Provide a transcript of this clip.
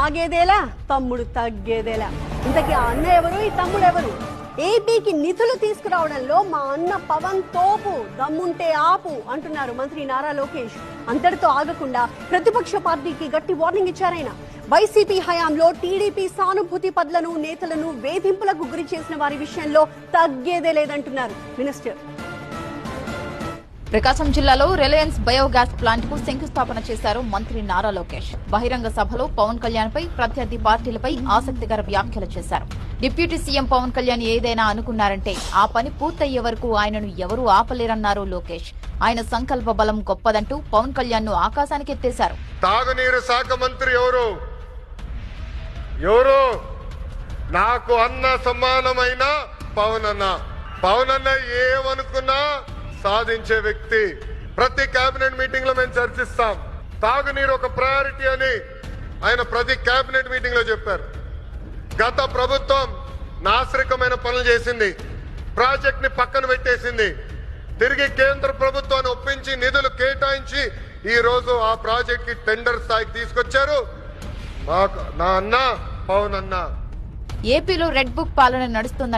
ఆగేదేలా, తమ్ముడు తగ్గేదేలా. ఇంతకీ ఆ అన్న ఎవరు, ఈ తమ్ముడు ఎవరు? ఏపీకి నిధులు తీసుకురావడంలో మా అన్న పవన్ తోపు, దమ్ముంటే ఆపు అంటున్నారు మంత్రి నారా లోకేష్. అంతటితో ఆగకుండా ప్రతిపక్ష పార్టీకి గట్టి వార్నింగ్ ఇచ్చారాయన. వైసీపీ హయాంలో టీడీపీ సానుభూతి పరులను, నేతలను వేధింపులకు గురి చేసిన వారి విషయంలో తగ్గేదే లేదంటున్నారు మినిస్టర్. ప్రకాశం జిల్లాలో రిలయన్స్ బయోగ్యాస్ ప్లాంట్ కు శంకుస్థాపన చేశారు మంత్రి నారా లోకేష్. బహిరంగ సభలో పవన్ కళ్యాణ్ పై, ప్రత్యర్థి పార్టీలపై ఆసక్తికర వ్యాఖ్యలు చేశారు. డిప్యూటీ సీఎం పవన్ కళ్యాణ్ ఏదైనా అనుకున్నారంటే ఆ పని పూర్తయ్యే వరకు ఆయనను ఎవరూ ఆపలేరన్నారు లోకేష్. ఆయన సంకల్ప బలం గొప్పదంటూ పవన్ కళ్యాణ్ ను ఆకాశానికి ఎత్తేశారు. తాగునీరు శాఖ మంత్రి ఎవరు? నాకు అన్న సమానమైన పవన్ అన్న. పవన్ అన్న ఏమనుకున్నా సాధించే వ్యక్తి. ప్రతి కేబినెట్ మీటింగ్ లో మేము చర్చిస్తాం. తాగునీరు ఒక ప్రయారిటీ అని ఆయన ప్రతి కేబినెట్ మీటింగ్ లో చెప్పారు. గత ప్రభుత్వం నాశరికమైన పనులు చేసింది, ప్రాజెక్ట్ ని పక్కన పెట్టేసింది. తిరిగి కేంద్ర ప్రభుత్వాన్ని ఒప్పించి నిధులు కేటాయించి ఈ రోజు ఆ ప్రాజెక్ట్ కి టెండర్ స్థాయికి తీసుకొచ్చారు. నా అన్న పవన్ అన్న. ఏపీలో రెడ్ బుక్ పాలన నడుస్తున్న